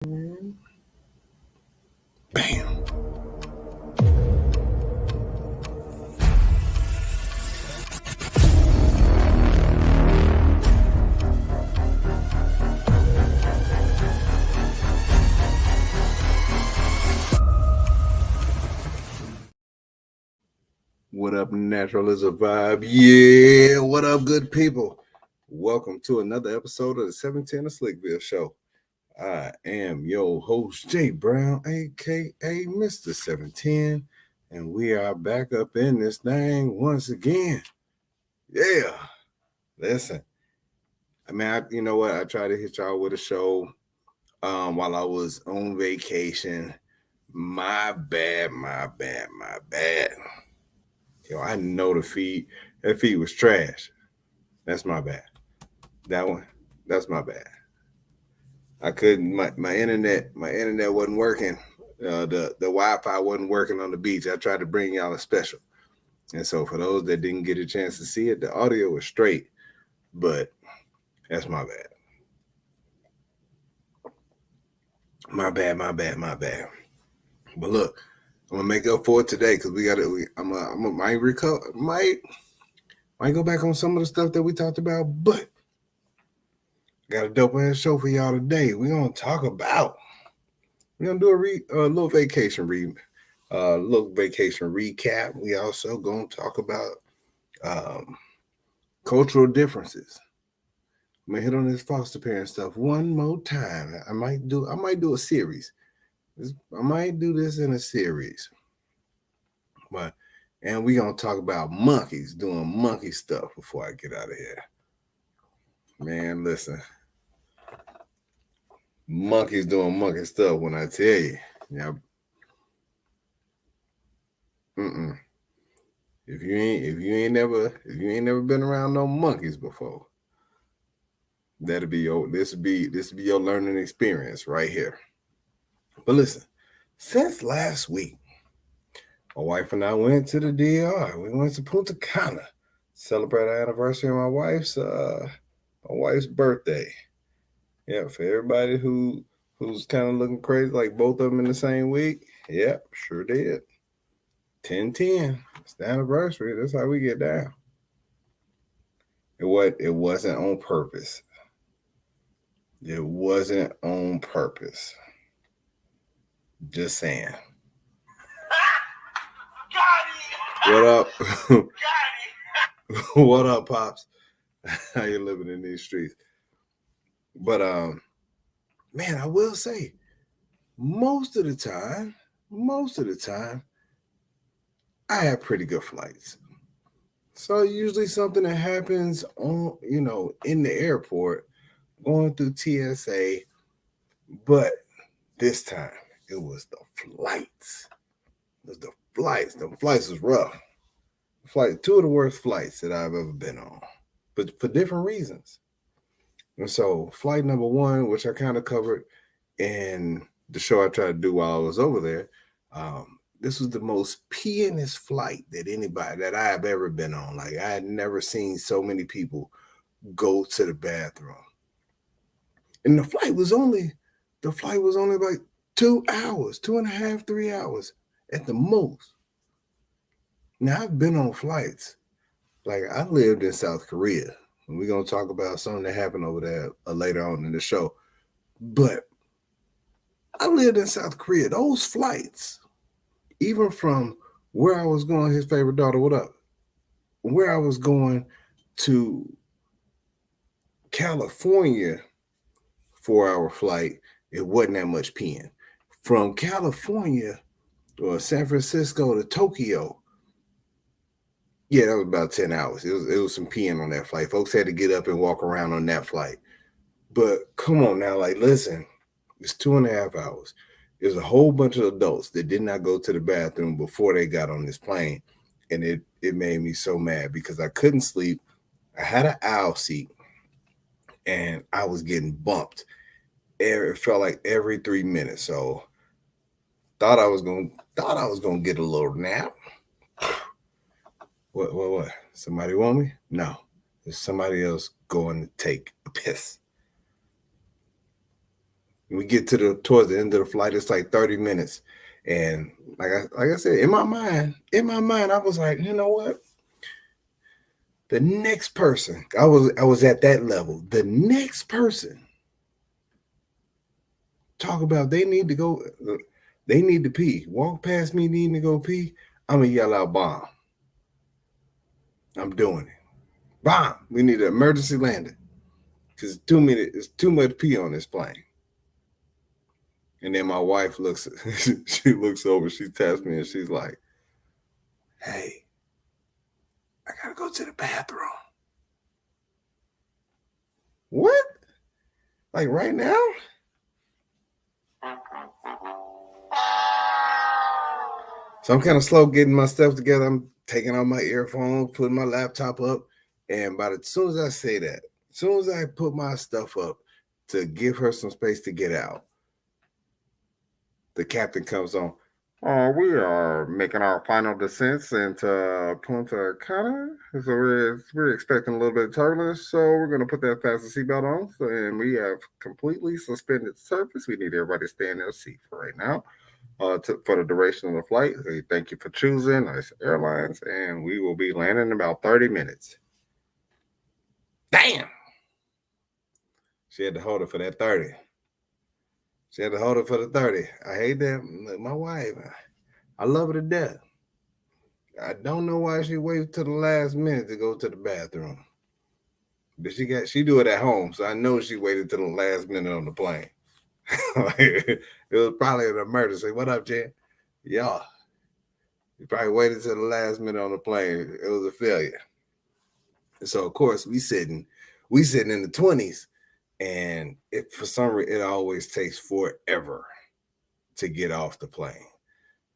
Bam. What up, natural is a vibe? Yeah, what up, good people? Welcome to another episode of the 710 of Slickville show. I am your host, Jay Brown, aka Mr. 710, and we are back up in this thing once again. Yeah, listen. You know what? I tried to hit y'all with a show while I was on vacation. My bad. I know that feed was trash. That's my bad. That one, that's my bad. I couldn't. My internet wasn't working. The Wi-Fi wasn't working on the beach. I tried to bring y'all a special, and so for those that didn't get a chance to see it, the audio was straight, but that's my bad. My bad. But look, I'm gonna make up for it today because we got to. Might recover. Might go back on some of the stuff that we talked about, but got a dope ass show for y'all today. We're gonna do a little vacation recap. We also gonna talk about um, cultural differences. I'm gonna hit on this foster parent stuff one more time. I might do a series. I might do this in a series, but and we gonna talk about monkeys doing monkey stuff before I get out of here. Man, listen, monkeys doing monkey stuff. When I tell you, yeah, mm-mm. If you ain't never been around no monkeys before, this will be your learning experience right here. But listen, since last week, my wife and I went to the DR. We went to Punta Cana, celebrate our anniversary of my wife's birthday. Yeah, for everybody who's kind of looking crazy, like both of them in the same week. Yep, sure did. 10-10. It's the anniversary. That's how we get down. It wasn't on purpose. It wasn't on purpose. Just saying. What up? What up, pops? How you living in these streets? But man, I will say, most of the time, I have pretty good flights. So usually something that happens in the airport, going through TSA, but this time it was the flights. It was the flights. The flights was rough. Two of the worst flights that I've ever been on, but for different reasons. And so, flight number one, which I kind of covered in the show I tried to do while I was over there, this was the most pianist flight that I have ever been on. Like, I had never seen so many people go to the bathroom, and the flight was only like 2 hours, 2.5, 3 hours at the most. Now I've been on flights. Like, I lived in South Korea. And we're gonna talk about something that happened over there later on in the show. But I lived in South Korea. Those flights, even from where I was going, his favorite daughter, what up? Where I was going to California, 4-hour flight, it wasn't that much peeing. From California or San Francisco to Tokyo, yeah, that was about 10 hours. It was some peeing on that flight. Folks had to get up and walk around on that flight. But come on now, like, listen, it's 2.5 hours. There's a whole bunch of adults that did not go to the bathroom before they got on this plane. And it made me so mad because I couldn't sleep. I had an aisle seat and I was getting bumped. It felt like every 3 minutes. So thought I was gonna get a little nap. What? Somebody want me? No. There's somebody else going to take a piss. We get towards the end of the flight. It's like 30 minutes, and like I said, in my mind, I was like, you know what? The next person, I was at that level. The next person talk about they need to go, they need to pee. Walk past me needing to go pee. I'm gonna yell out bomb. I'm doing it. Bomb. We need an emergency landing because it's too much pee on this plane. And then my wife looks, she looks over, she taps me, and she's like, "Hey, I gotta go to the bathroom." What? Like right now? So I'm kind of slow getting my stuff together. I'm taking out my earphones, putting my laptop up, and as soon as I say that, as soon as I put my stuff up to give her some space to get out, the captain comes on. We are making our final descents into Punta Cana. So we're expecting a little bit of turbulence. So we're going to put that fasten seatbelt on. And we have completely suspended surface. We need everybody to stay in their seat for right now. For the duration of the flight. Thank you for choosing Nice Airlines, and we will be landing in about 30 minutes. Damn! She had to hold it for that 30. She had to hold it for the 30. I hate that. My wife, I love her to death. I don't know why she waits to the last minute to go to the bathroom. But she do it at home, so I know she waited to the last minute on the plane. It was probably an emergency. What up, Jen? Y'all. You probably waited to the last minute on the plane. It was a failure. So of course we sitting in the 20s, and for some reason it always takes forever to get off the plane.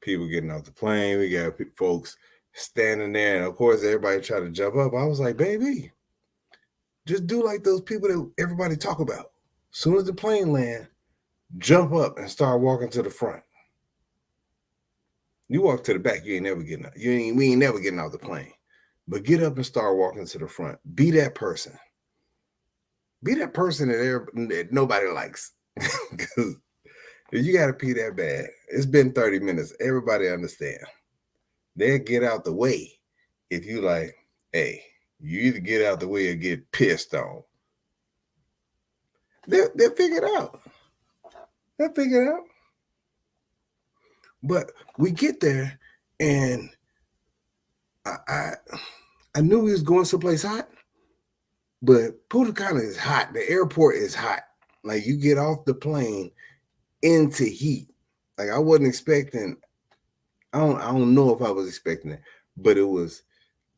People getting off the plane, we got folks standing there, and of course everybody try to jump up. I was like, baby, just do like those people that everybody talk about. As soon as the plane land, jump up and start walking to the front. You walk to the back, you ain't never getting out. We ain't never getting off the plane. But get up and start walking to the front. Be that person. Be that person that nobody likes. Because if you got to pee that bad, it's been 30 minutes. Everybody understand. They'll get out the way if you like, hey, you either get out the way or get pissed on. They'll figure it out. They'll figure it out. But we get there, and I knew we was going someplace hot, but Punta Cana is hot. The airport is hot. Like, you get off the plane into heat. Like, I wasn't expecting. I don't know if I was expecting it, but it was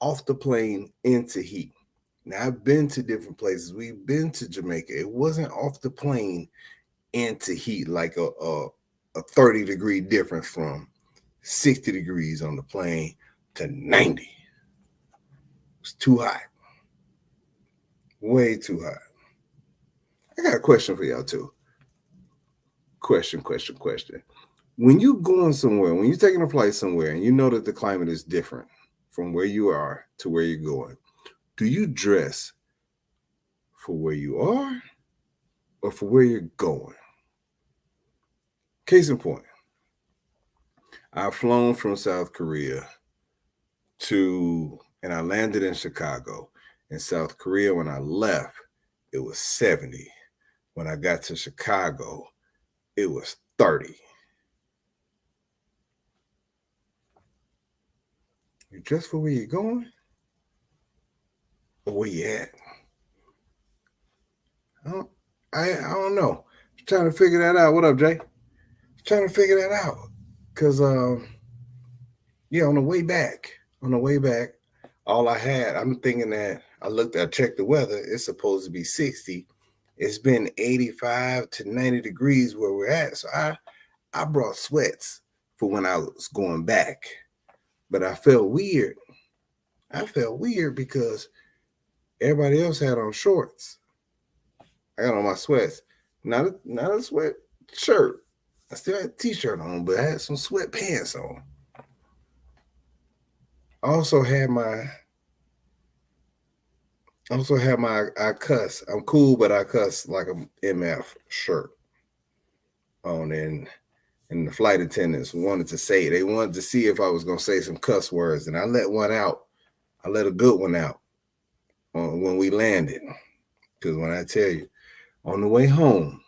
off the plane into heat. Now, I've been to different places. We've been to Jamaica. It wasn't off the plane into heat like a 30-degree difference from 60 degrees on the plane to 90. It was too hot. Way too hot. I got a question for y'all too. Question. When you going somewhere, when you're taking a flight somewhere and you know that the climate is different from where you are to where you're going, do you dress for where you are or for where you're going? Case in point, I've flown from South Korea and I landed in Chicago. In South Korea, when I left, it was 70. When I got to Chicago, it was 30. You dress for where you're going or where you at? I don't know. I'm trying to figure that out. What up, Jay? Trying to figure that out. Cause yeah, on the way back, all I had, I'm thinking that I checked the weather. It's supposed to be 60. It's been 85 to 90 degrees where we're at. So I brought sweats for when I was going back. But I felt weird. Because everybody else had on shorts. I got on my sweats. Not a sweat shirt. I still had a t-shirt on, but I had some sweatpants on. I also had my I cuss. I'm cool, but I cuss like a MF shirt. on, and the flight attendants wanted to say, they wanted to see if I was going to say some cuss words, and I let one out. I let a good one out when we landed. Because when I tell you, on the way home,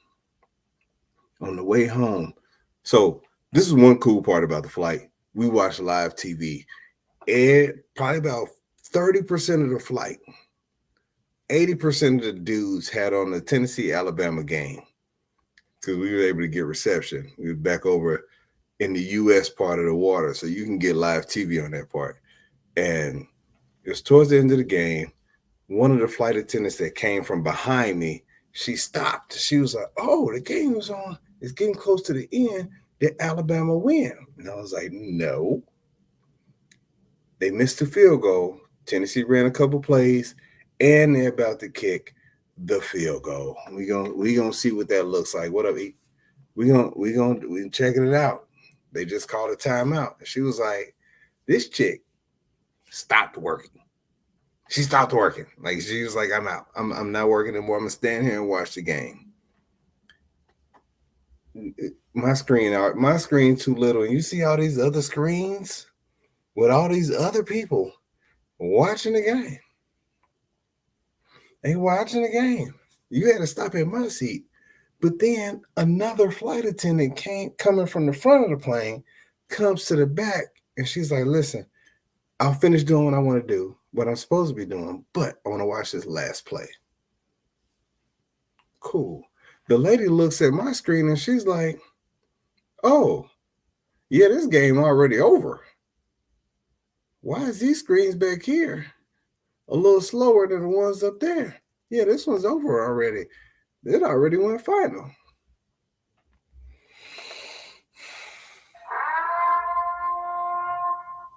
so this is one cool part about the flight. We watched live TV, and probably about 30% of the flight, 80% of the dudes had on the Tennessee-Alabama game because we were able to get reception. We were back over in the U.S. part of the water, so you can get live TV on that part. And it was towards the end of the game. One of the flight attendants that came from behind me, she stopped. She was like, "Oh, the game was on. It's getting close to the end. Did Alabama win?" And I was like, "No. They missed the field goal. Tennessee ran a couple plays, and they're about to kick the field goal. We gonna see what that looks like. What up, E? We checking it out. They just called a timeout." And she was like, "This chick stopped working. She stopped working. Like, she was like, I'm out. I'm not working anymore. I'm gonna stand here and watch the game." My screen too little. And you see all these other screens with all these other people watching the game. They watching the game. You had to stop at my seat. But then another flight attendant coming from the front of the plane, comes to the back, and she's like, "Listen, I'll finish doing what I want to do, what I'm supposed to be doing, but I want to watch this last play." Cool. The lady looks at my screen and she's like, "Oh, yeah, this game already over. Why is these screens back here a little slower than the ones up there? Yeah, this one's over already. It already went final."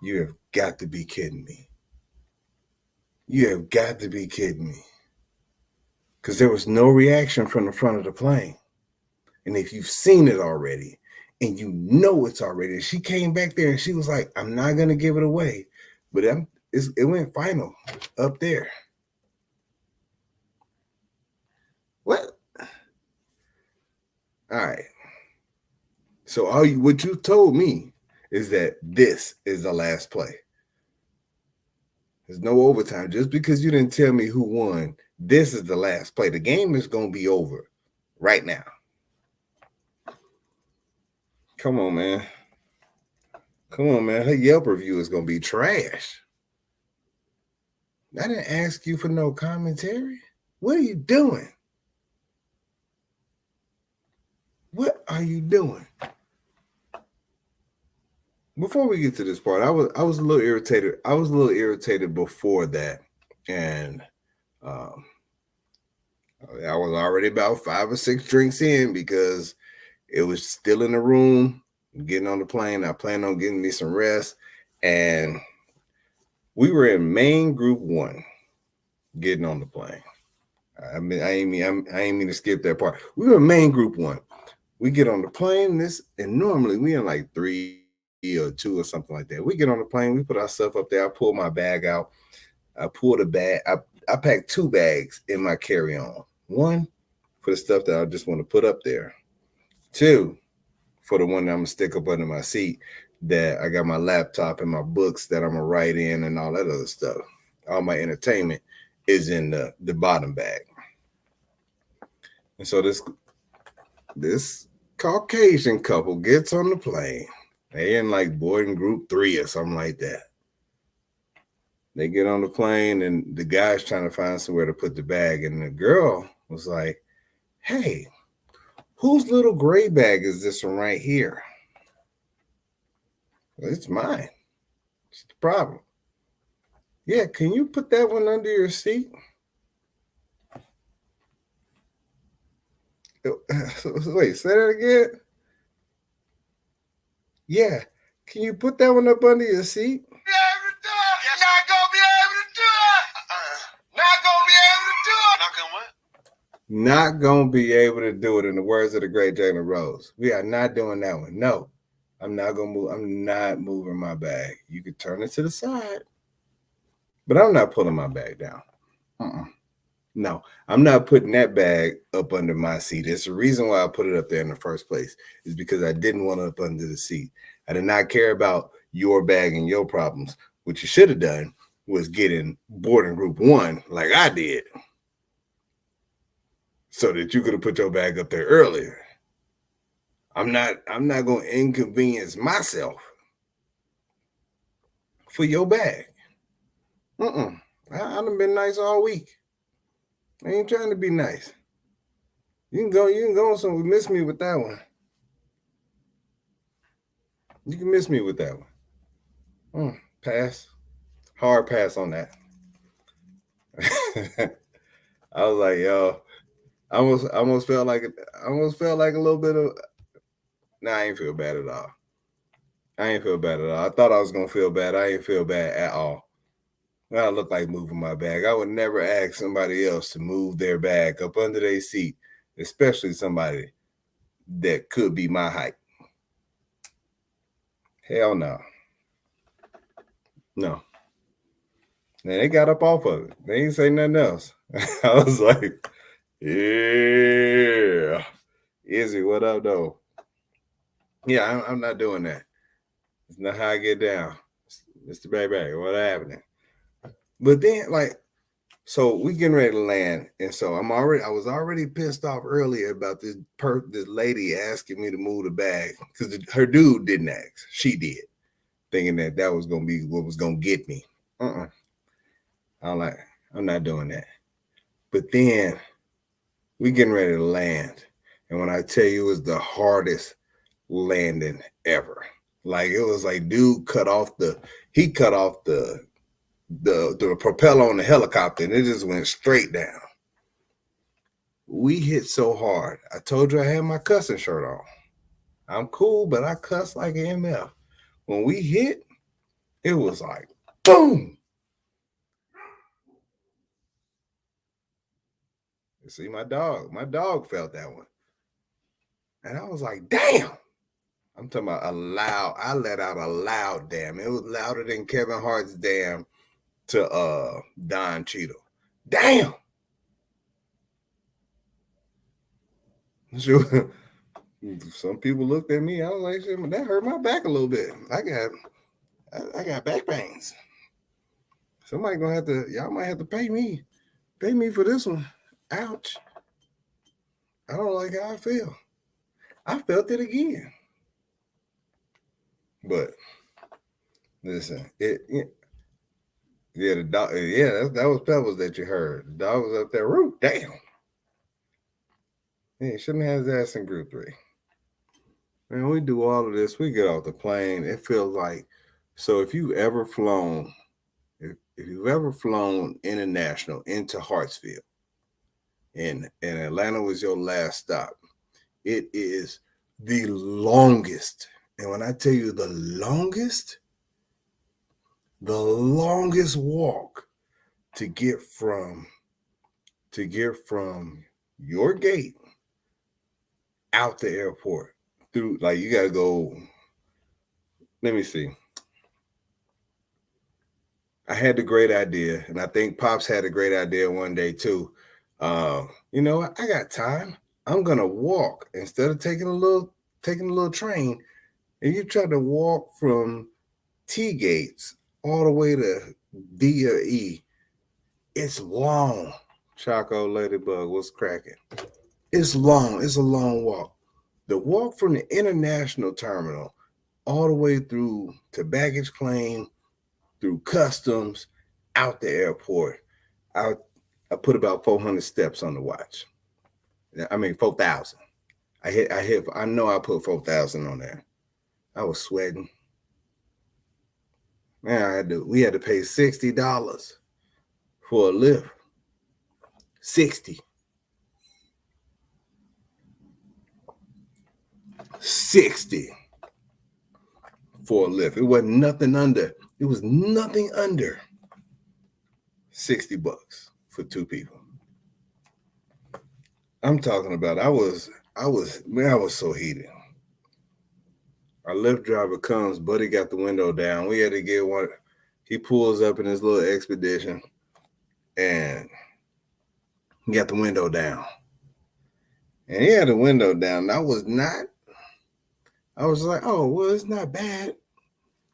You have got to be kidding me. You have got to be kidding me. Because there was no reaction from the front of the plane. And if you've seen it already, and you know it's already, she came back there and she was like, "I'm not going to give it away." But it went final up there. What? All right. So what you told me is that this is the last play. There's no overtime. Just because you didn't tell me who won, this is the last play. The game is going to be over right now. Come on, man. Her Yelp review is going to be trash. I didn't ask you for no commentary. What are you doing? What are you doing? Before we get to this part, I was a little irritated. I was a little irritated before that, and I was already about 5 or 6 drinks in because it was still in the room, getting on the plane. I planned on getting me some rest, and we were in main group 1, getting on the plane. I ain't mean to skip that part. We were in main group 1. We get on the plane, and normally we in like 3 or 2 or something like that. We get on the plane, we put our stuff up there. I pull my bag out. I pulled a bag. I packed 2 bags in my carry-on. 1 for the stuff that I just want to put up there. 2 for the one that I'm gonna stick up under my seat, that I got my laptop and my books that I'm gonna write in and all that other stuff. All my entertainment is in the bottom bag. And so this Caucasian couple gets on the plane. They in like boarding group 3 or something like that. They get on the plane and the guy's trying to find somewhere to put the bag. And the girl was like, "Hey, whose little gray bag is this one right here?" "Well, it's mine. It's the problem." "Yeah, can you put that one under your seat?" Wait, say that again? "Yeah, can you put that one up under your seat?" Not gonna be able to do it, in the words of the great Jalen Rose. We are not doing that one. No, I'm not gonna move. I'm not moving my bag. You can turn it to the side, but I'm not pulling my bag down. No, I'm not putting that bag up under my seat. It's the reason why I put it up there in the first place is because I didn't want it up under the seat. I did not care about your bag and your problems. What you should have done was get in boarding group 1 like I did so that you could have put your bag up there earlier. I'm not going to inconvenience myself for your bag. I done been nice all week. I ain't trying to be nice. You can go on some miss me with that one. You can miss me with that one. Pass. Hard pass on that. I was like, yo, I almost felt like a little bit of. Nah, I ain't feel bad at all. I thought I was gonna feel bad. I ain't feel bad at all. I look like moving my bag. I would never ask somebody else to move their bag up under their seat, especially somebody that could be my height. Hell no. No. And they got up off of it. They ain't say nothing else. I was like, yeah. Izzy, what up, though? Yeah, I'm not doing that. It's not how I get down. Mr. Baby, what happening? But then, like, so we getting ready to land, and so I was already pissed off earlier about this lady asking me to move the bag because her dude didn't ask, she did, thinking that was gonna be what was gonna get me. I'm not doing that. But then we getting ready to land, and when I tell you it was the hardest landing ever, like it was like dude cut off the propeller on the helicopter and it just went straight down. We hit so hard. I told you I had my cussing shirt on. I'm cool, but I cuss like an MF. When we hit, it was like boom. See, my dog felt that one. And I was like, damn. I'm talking about a loud, I let out a loud damn. It was louder than Kevin Hart's damn to Don Cheadle. Damn. Sure. Some people looked at me. I was like, that hurt my back a little bit. I got back pains. Y'all might have to pay me for this one. Ouch. I don't like how I feel. I felt it again. But listen, the dog, that was Pebbles that you heard. The dog was up there, damn. He shouldn't have his ass in group 3. Man, we do all of this. We get off the plane. It feels like, so if you've ever flown, if you've ever flown international into Hartsfield, and Atlanta was your last stop, it is the longest. And when I tell you the longest walk to get from your gate out the airport through, like, you got to go. Let me see. I had the great idea, and I think Pops had a great idea one day too. You know what? I got time. I'm gonna walk instead of taking a little train. And you try to walk from T gates all the way to D or E. It's long. Choco Ladybug, what's cracking? It's long. It's a long walk. The walk from the international terminal all the way through to baggage claim, through customs, out the airport. I put about 400 steps on the watch. I mean 4,000. I know I put 4,000 on there. I was sweating. Man, we had to pay $60 for a lift. 60 for a lift. It was nothing under $60 for 2 people. I'm talking about I was so heated. Our Lyft driver comes, Buddy got the window down. We had to get one. He pulls up in his little expedition, and He got the window down. And he had the window down. I was like, oh, well, it's not bad.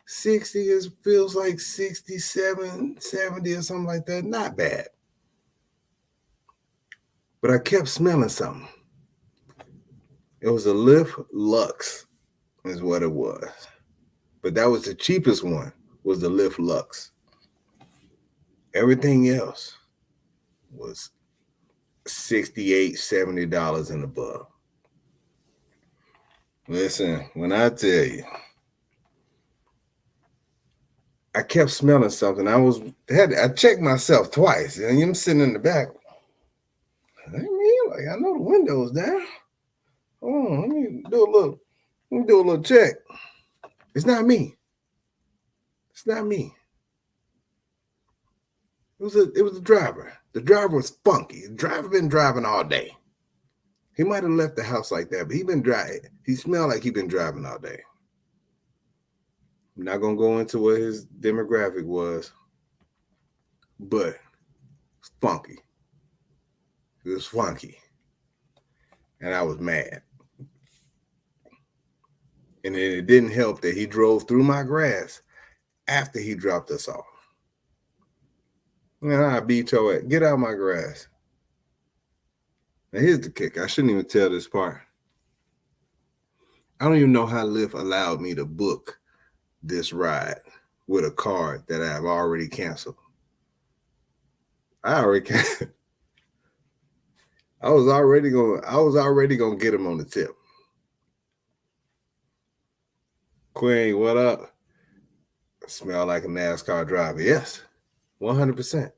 60 feels like 67, 70 or something like that. Not bad. But I kept smelling something. It was a Lift Lux is what it was. But that was the cheapest one, was the Lift Lux. Everything else was $68, $70 and above. Listen, when I tell you, I kept smelling something. I checked myself twice, and I'm sitting in the back. I know the window's down. Hold on, let me do a little check. It's not me. It's not me. It was the driver. The driver was funky. The driver been driving all day. He might have left the house like that, but he been driving. He smelled like he been driving all day. I'm not gonna go into what his demographic was, but it's funky. It was funky. And I was mad. And then it didn't help that he drove through my grass after he dropped us off. And I beat your ass. Get out of my grass. Now here's the kick. I shouldn't even tell this part. I don't even know how Lyft allowed me to book this ride with a card that I've already canceled. I was already gonna get him on the tip. Queen, what up? Smell like a NASCAR driver. Yes, 100%.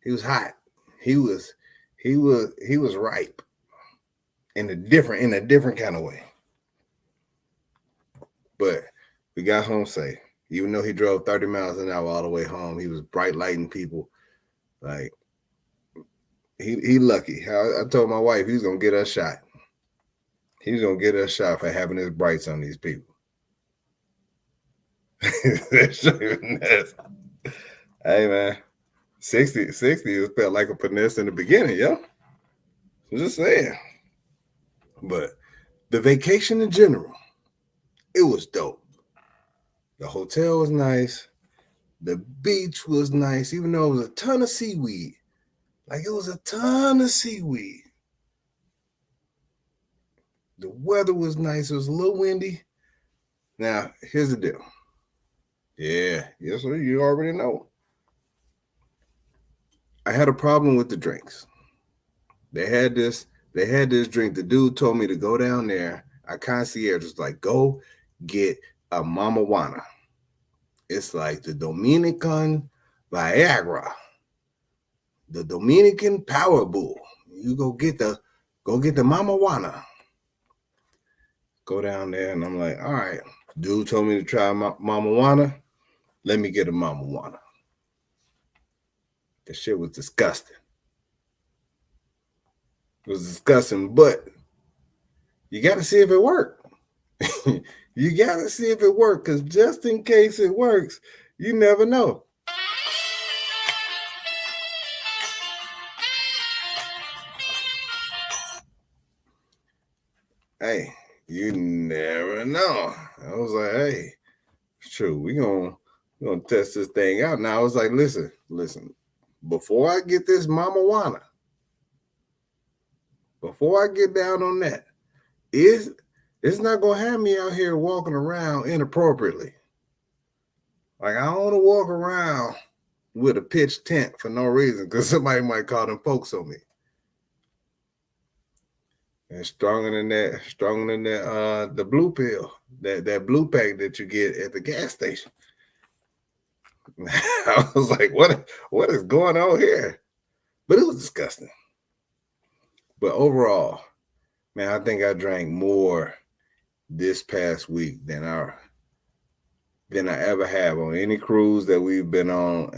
He was hot. He was ripe in a different kind of way. But we got home safe. Even though he drove 30 miles an hour all the way home, he was bright lighting people. Like, he lucky. I told my wife he was gonna get us shot. He was gonna get us shot for having his brights on these people. Hey man, 60 felt like a finesse in the beginning, yo. I'm just saying. But the vacation in general, it was dope. The hotel was nice. The beach was nice, even though it was a ton of seaweed. Like, it was a ton of seaweed. The weather was nice. It was a little windy. Now, here's the deal. Yeah, yes, sir. You already know. I had a problem with the drinks. They had this drink. The dude told me to go down there. Our concierge was like, go get a Mama Juana. It's like the Dominican Viagra, the Dominican Power Bull. You go get the Mama Juana. Go down there, and I'm like, all right. Dude told me to try Mama Juana. Let me get a Mama Juana. The shit was disgusting. It was disgusting, but you got to see if it worked. You got to see if it worked, because just in case it works, you never know. Hey, you never know. I was like, hey, it's true. We're gonna test this thing out. Now I was like, listen. Before I get this Mama Juana, before I get down on that, it's not gonna have me out here walking around inappropriately. Like, I don't want to walk around with a pitch tent for no reason, because somebody might call them folks on me. And stronger than that, the blue pill, that blue pack that you get at the gas station. I was like, what is going on here? But it was disgusting. But overall, man, I think I drank more this past week than I ever have on any cruise that we've been on.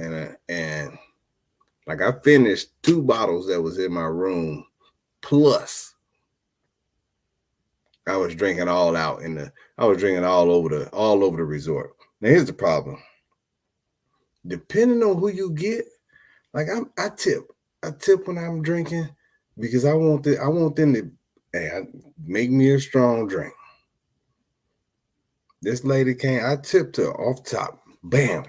And like, I finished 2 bottles that was in my room, plus I was drinking all out I was drinking all over the resort. Now here's the problem. Depending on who you get, like, I tip when I'm drinking, because I want them to make me a strong drink. This lady came, I tipped her off top. Bam.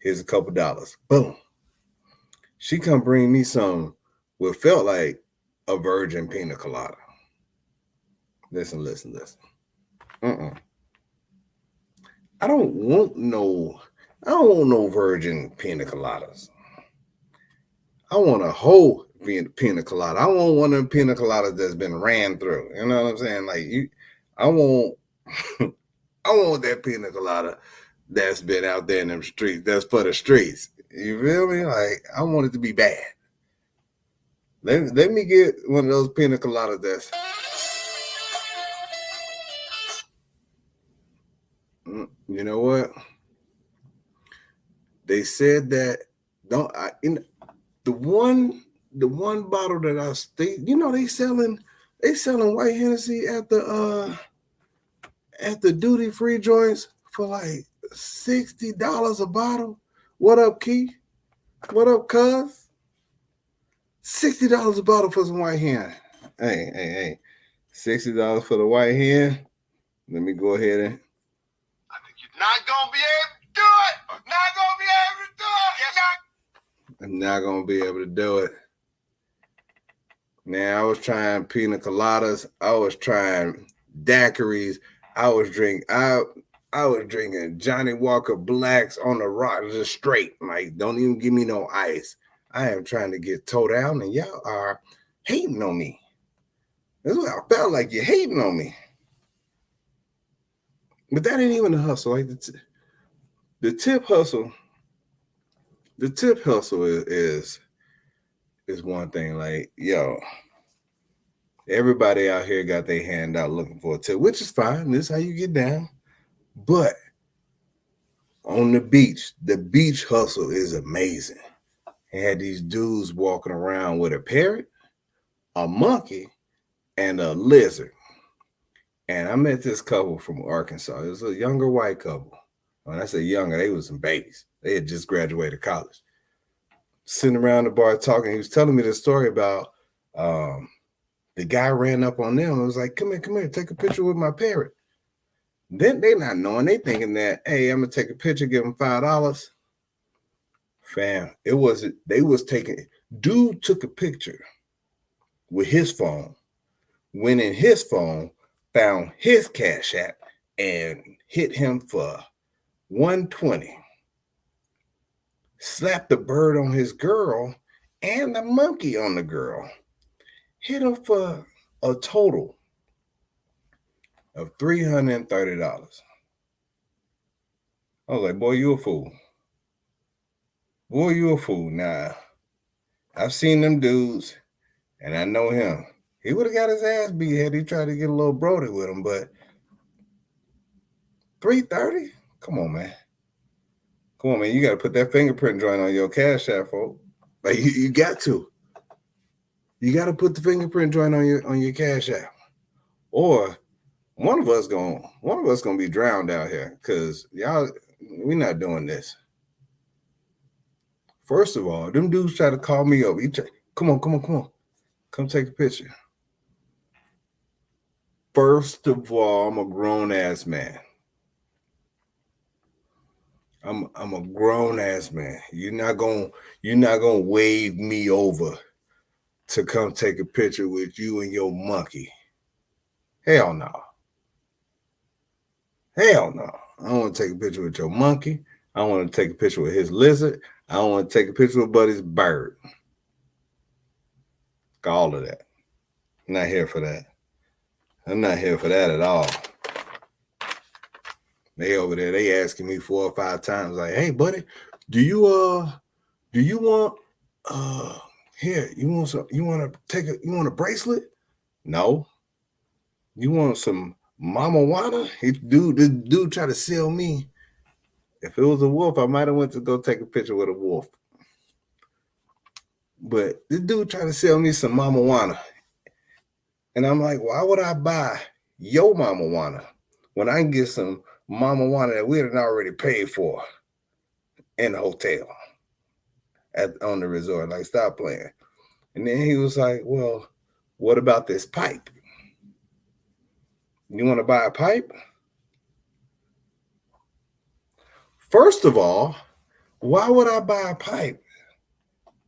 Here's a couple dollars. Boom. She come bring me some what felt like a virgin pina colada. Listen. I don't want no virgin pina coladas. I want a whole pina colada. I want one of them pina coladas that's been ran through. You know what I'm saying? Like I want I want that pina colada that's been out there in them streets. That's for the streets. You feel me? Like I want it to be bad. Let me get one of those pina coladas that's. You know what? They said that the one bottle that they selling white Hennessy at the duty free joints for like $60 a bottle. What up, Key? What up, cuz? $60 a bottle for some white hen. Hey. $60 for the white hen. Let me go ahead and. I think you're not gonna be able to do it. Not gonna be able to do it. I'm not gonna be able to do it. Man, I was trying pina coladas. I was trying daiquiris. I was drinking Johnny Walker Blacks on the rock, just straight. Like, don't even give me no ice. I am trying to get toe down, and y'all are hating on me. That's what I felt like, you're hating on me. But that ain't even a hustle. Like the tip hustle. The tip hustle is one thing. Like, yo, everybody out here got their hand out looking for a tip, which is fine. This is how you get down. But on the beach hustle is amazing. They had these dudes walking around with a parrot, a monkey, and a lizard. And I met this couple from Arkansas. It was a younger white couple. When I say younger, they was some babies. They had just graduated college. Sitting around the bar talking, he was telling me the story about the guy ran up on them and was like, come here, take a picture with my parrot. Then they not knowing, they thinking that, hey, I'm gonna take a picture, give them $5. Fam, dude took a picture with his phone, went in his phone, found his Cash App, and hit him for $120. Slapped the bird on his girl and the monkey on the girl. Hit him for a total of $330. I was like, boy, you a fool. Boy, you a fool. Nah, I've seen them dudes, and I know him. He would have got his ass beat had he tried to get a little brody with him, but $330? Come on, man. You got to put that fingerprint joint on your Cash App, folks. Like, you got to. You got to put the fingerprint joint on your Cash App, or one of us gonna be drowned out here, because y'all, we're not doing this. First of all, them dudes try to call me up. Come on. Come take a picture. First of all, I'm a grown-ass man. I'm a grown-ass man. You're not gonna wave me over to come take a picture with you and your monkey. Hell no. I don't want to take a picture with your monkey. I don't want to take a picture with his lizard. I don't want to take a picture with Buddy's bird. All of that. I'm not here for that. I'm not here for that at all. They over there, they asking me 4 or 5 times, like, hey, buddy, do you want you want a bracelet? No. You want some Mama Wana? This dude tried to sell me. If it was a wolf, I might have went to go take a picture with a wolf. But this dude tried to sell me some Mama Wana. And I'm like, why would I buy your Mama Wana when I can get some Mama Wana that we had already paid for in the hotel on the resort? Like, stop playing. And then he was like, well, what about this pipe? You want to buy a pipe? First of all, why would I buy a pipe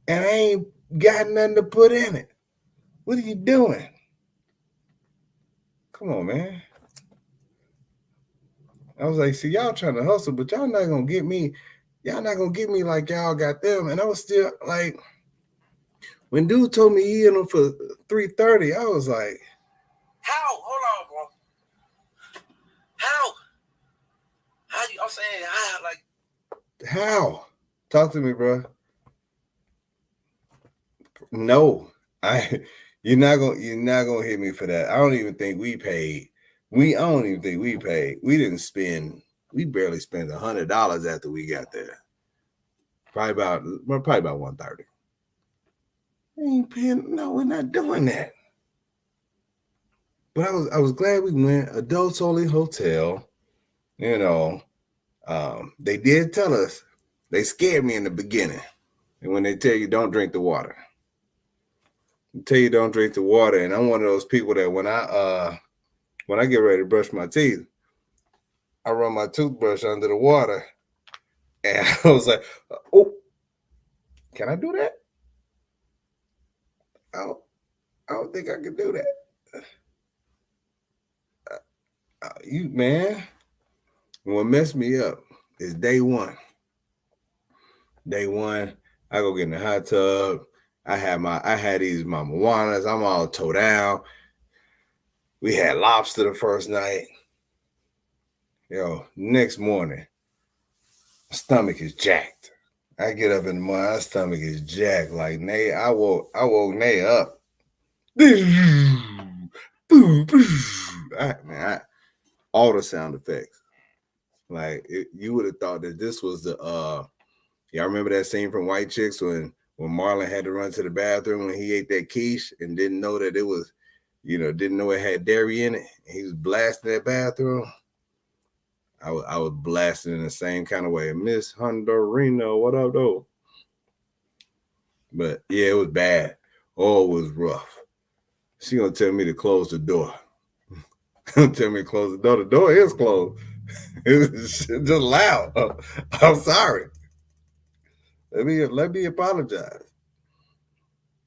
and I ain't got nothing to put in it? What are you doing? Come on, man. I was like, see, y'all trying to hustle, but y'all not gonna get me. Y'all not gonna get me like y'all got them. And I was still like, when dude told me he in them for $330, I was like, how? Hold on, bro. How? I'm saying how? Like, how? Talk to me, bro. No, you're not gonna hit me for that. I don't even think we paid. I don't even think we paid. We barely spent $100 after we got there. Probably about $130. Ain't paying. No, we're not doing that. But I was glad we went. Adults only hotel. You know, they did tell us. They scared me in the beginning, and when they tell you don't drink the water. Tell you don't drink the water, and I'm one of those people that when I get ready to brush my teeth, I run my toothbrush under the water, and I was like, "Oh, can I do that? I don't think I can do that." You man, what messed me up is day one. Day one, I go get in the hot tub. I had these my Moanas. I'm all toe down. We had lobster the first night. Next morning, my stomach is jacked. I get up in the morning, my stomach is jacked. Like Nay, I woke Nay up. All the sound effects. Like you would have thought that this was the y'all remember that scene from White Chicks when Marlon had to run to the bathroom when he ate that quiche and didn't know that it was, didn't know it had dairy in it. He was blasting that bathroom. I was blasting in the same kind of way. Miss Hondarino, what up, though? But yeah, it was bad. Oh, it was rough. She gonna tell me to close the door. Tell me to close the door. The door is closed. It's just loud. I'm sorry. Let me apologize.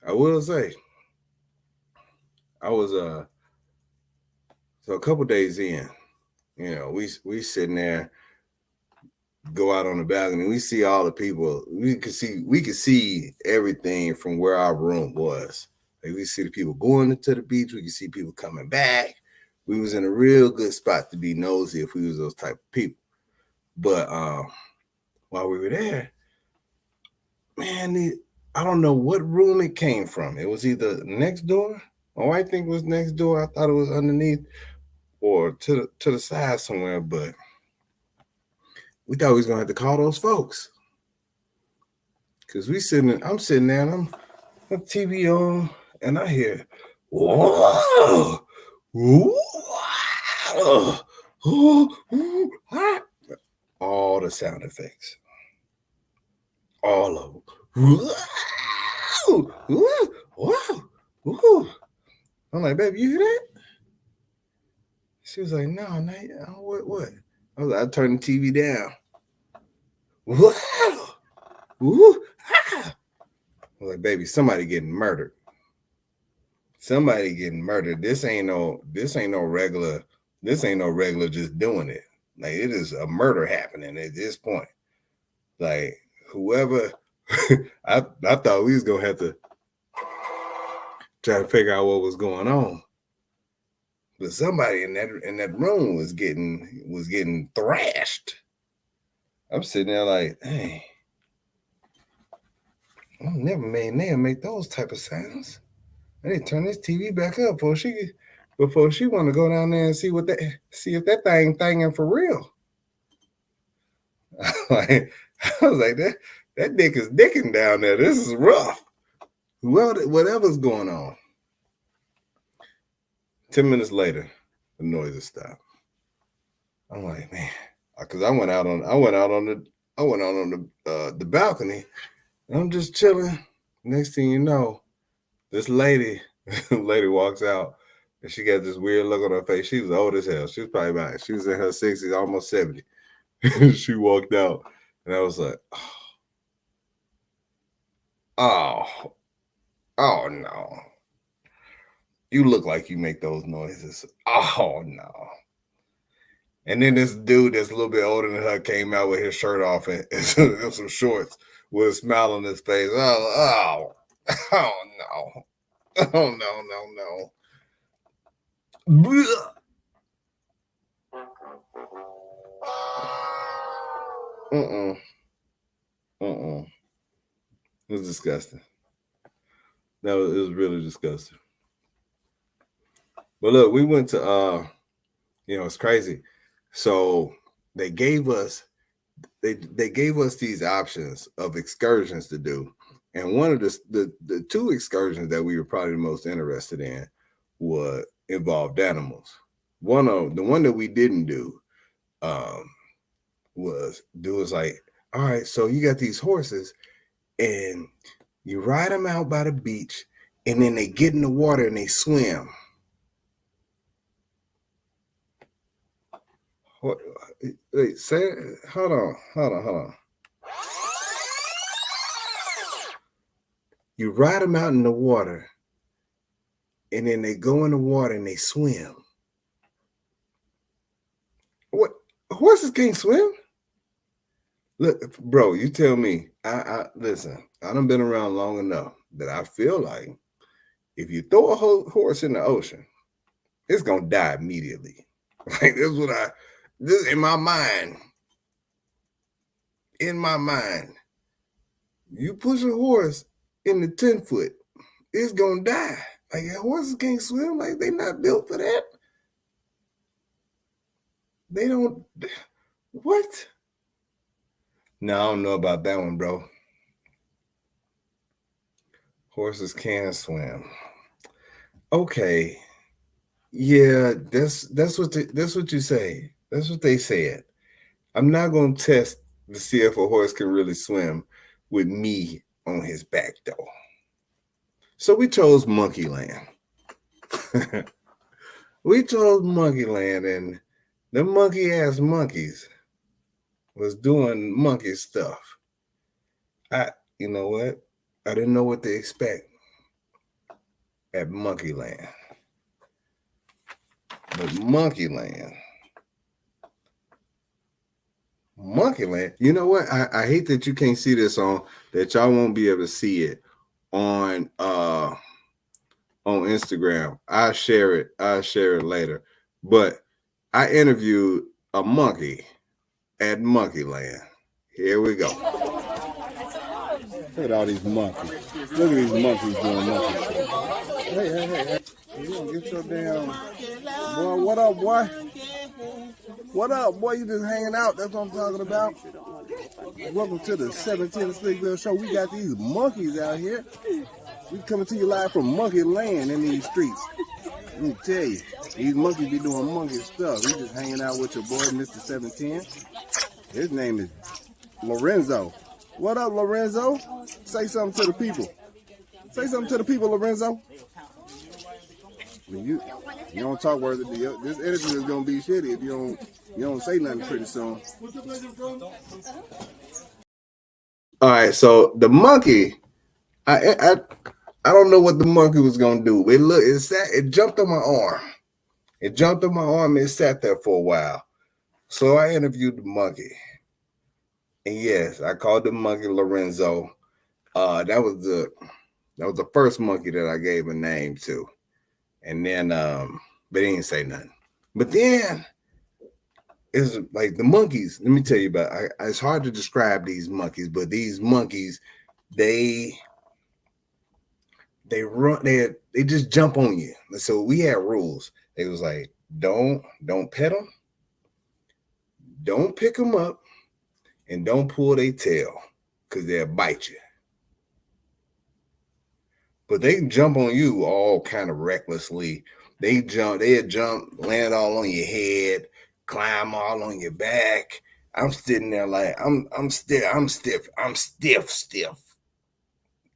I will say, I was so a couple days in, we sitting there, go out on the balcony, we see all the people. We could see everything from where our room was. Like we see the people going to the beach, we could see people coming back. We was in a real good spot to be nosy if we was those type of people. But while we were there, man, I don't know what room it came from. It was either next door. Oh, I think it was next door. I thought it was underneath or to the side somewhere, but we thought we was gonna have to call those folks. Cause I'm sitting there and I'm TV on and I hear, whoa, whoa, all the sound effects. All of them. I'm like, baby, you hear that? She was like, no, what? I turned the TV down. I was like, baby, somebody getting murdered. Somebody getting murdered. This ain't no regular just doing it. Like it is a murder happening at this point. Like whoever I thought we was gonna have to try to figure out what was going on. But somebody in that room was getting thrashed. I'm sitting there like, hey, I never made Naya make those type of sounds. I need to turn this TV back up before she want to go down there and see if that thinging for real. I was like, that dick is dicking down there. This is rough. Whatever's going on. 10 minutes later, the noises stopped. I'm like, man, because I went out on the balcony. And I'm just chilling. Next thing you know, this lady Lady walks out, and she got this weird look on her face. She was old as hell. She was she was in her 60s, almost 70. She walked out, and I was like, oh, oh no. You look like you make those noises. Oh no. And then this dude that's a little bit older than her came out with his shirt off and some shorts with a smile on his face. Oh no. Oh no. Mm-mm. It was disgusting. It was really disgusting. But look, we went to it's crazy. So they gave us these options of excursions to do. And one of the two excursions that we were probably the most interested in would involved animals. The one that we didn't do was like, all right, so you got these horses and you ride them out by the beach and then they get in the water and they swim. What? Wait, say it. Hold on. You ride them out in the water and then they go in the water and they swim. What? Horses can't swim? Look, bro, you tell me. I listen, I done been around long enough that I feel like if you throw a horse in the ocean, it's gonna die immediately. Like this in my mind. In my mind, you push a horse in the 10-foot, it's gonna die. Like horses can't swim, like they not built for that. They don't. What? No, I don't know about that one, bro. Horses can swim. Okay. Yeah, that's what you say. That's what they said. I'm not gonna test to see if a horse can really swim with me on his back though. So we chose Monkey Land. We chose Monkey Land, and the monkey ass monkeys was doing monkey stuff. You know what? I didn't know what to expect at Monkey Land. But Monkey Land, you know what? I hate that you can't see this that y'all won't be able to see it on Instagram. I'll share it later. But I interviewed a monkey at Monkey Land. Here we go. Look at all these monkeys. Look at these monkeys doing monkey stuff. Hey. You gonna get your damn boy, what up, boy? What up, boy? You just hanging out. That's what I'm talking about. Welcome to the 710 Slickville show. We got these monkeys out here. We coming to you live from Monkey Land in these streets. Let me tell you, these monkeys be doing monkey stuff. We just hanging out with your boy, Mr. 710. His name is Lorenzo. What up, Lorenzo? Say something to the people. Say something to the people, Lorenzo. You don't talk words. This interview is gonna be shitty if you don't say nothing pretty soon. All right, so the monkey, I don't know what the monkey was gonna do. It jumped on my arm. It jumped on my arm and it sat there for a while. So I interviewed the monkey. And yes, I called the monkey Lorenzo. That was the first monkey that I gave a name to. And then but he didn't say nothing. But then it's like the monkeys. Let me tell you about it's hard to describe these monkeys, but these monkeys, they run, they just jump on you. So we had rules. It was like, don't pet them, don't pick them up, and don't pull their tail because they'll bite you. But they can jump on you all kind of recklessly. They'd jump, land all on your head, climb all on your back. I'm sitting there like I'm stiff.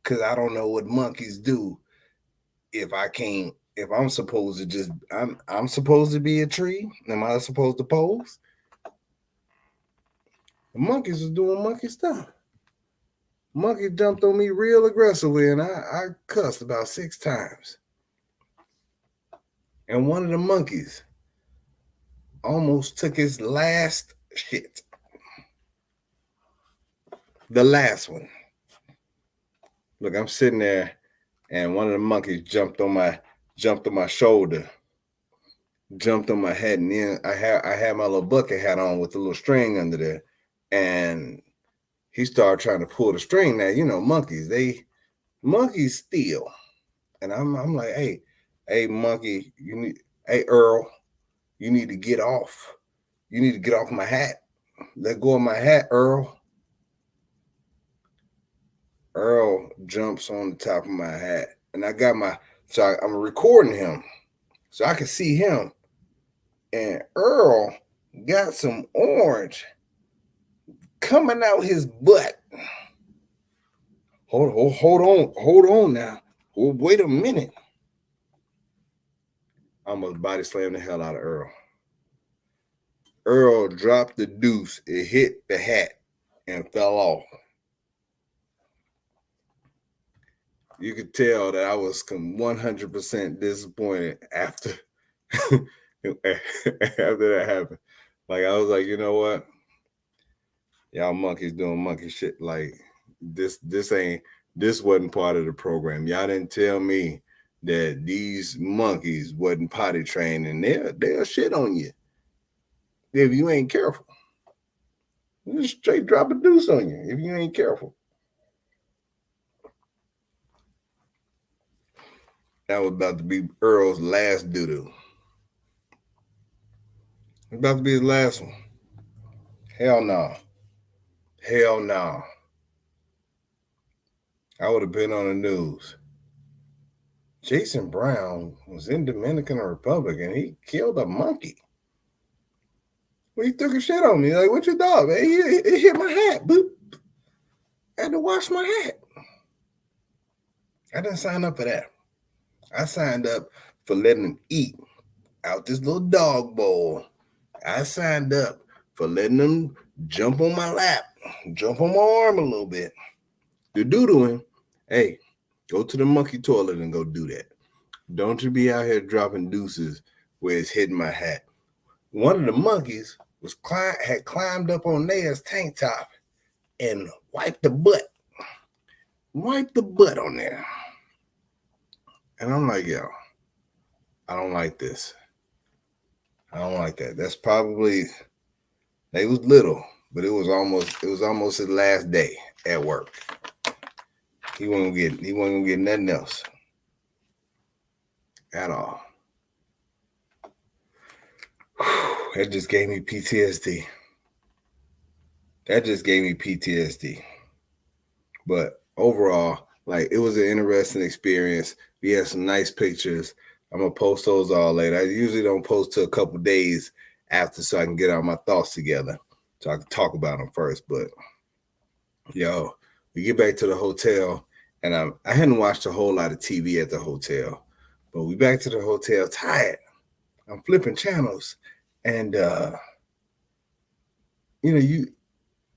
Cause I don't know what monkeys do if I'm supposed to just I'm supposed to be a tree, am I supposed to pose? The monkeys was doing monkey stuff. Monkey jumped on me real aggressively, and I cussed about 6 times. And one of the monkeys almost took his last shit. The last one. Look, I'm sitting there, and one of the monkeys jumped on my shoulder, jumped on my head, and then I had my little bucket hat on with the little string under there, and he started trying to pull the string. Now, you know, monkeys steal. And I'm like, hey, monkey, hey, Earl, you need to get off. You need to get off my hat. Let go of my hat, Earl. Earl jumps on the top of my hat. And I'm recording him so I can see him. And Earl got some orange coming out his butt. Hold on now. Wait a minute. I almost body slammed the hell out of Earl. Earl dropped the deuce. It hit the hat and fell off. You could tell that I was 100% disappointed after that happened. Like, I was like, you know what? Y'all monkeys doing monkey shit. Like, this wasn't part of the program. Y'all didn't tell me that these monkeys wasn't potty trained, and they'll shit on you if you ain't careful. They'll straight drop a deuce on you if you ain't careful. That was about to be Earl's last doo-doo. It's about to be his last one. Hell no. Hell no. I would have been on the news. Jason Brown was in Dominican Republic and he killed a monkey. Well, he took a shit on me. Like, what you dog, man? It hit my hat. Boop. I had to wash my hat. I didn't sign up for that. I signed up for letting him eat out this little dog bowl. I signed up for letting him jump on my lap, jump on my arm a little bit. The doo-dooing, hey, go to the monkey toilet and go do that. Don't you be out here dropping deuces where it's hitting my hat. One of the monkeys had climbed up on Naya's tank top and wiped the butt. Wiped the butt on there. And I'm like, yo, I don't like this. I don't like that. That's probably, they was little, but it was almost his last day at work. He wasn't gonna get nothing else at all. That just gave me PTSD. But overall, like, it was an interesting experience. We had some nice pictures. I'm gonna post those all later. I usually don't post till a couple days after so I can get all my thoughts together so I can talk about them first. But yo, we get back to the hotel, and I hadn't watched a whole lot of TV at the hotel, but we back to the hotel tired. I'm flipping channels, and you know,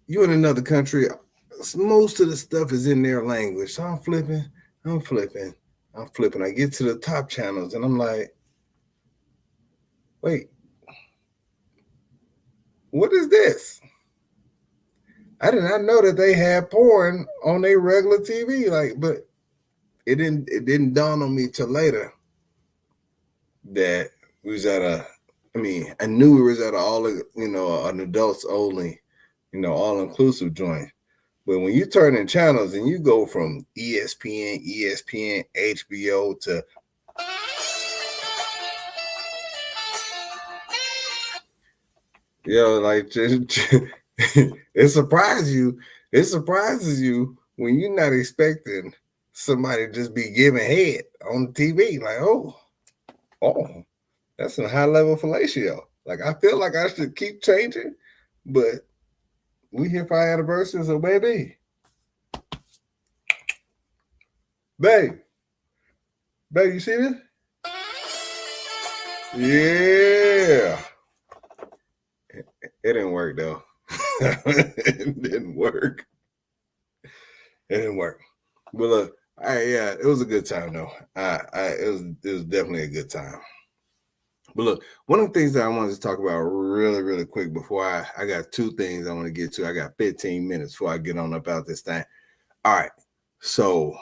you in another country, most of the stuff is in their language. So I'm flipping. I get to the top channels, and I'm like, wait, what is this? I did not know that they had porn on their regular TV. Like, but it didn't dawn on me till later that we was at I knew we was at an adults only, all inclusive joint. But when you turn in channels and you go from ESPN, HBO to like it surprises you. It surprises you when you're not expecting somebody to just be giving head on the TV. Like, oh, that's a high level fellatio. Like, I feel like I should keep changing, but we here for our anniversary, so baby, Baby, you see this? Yeah. It didn't work though. It didn't work. It didn't work. But look, yeah, it was a good time though. It was definitely a good time. But look, one of the things that I wanted to talk about really, really quick before I got two things I want to get to. I got 15 minutes before I get on about this thing. All right. So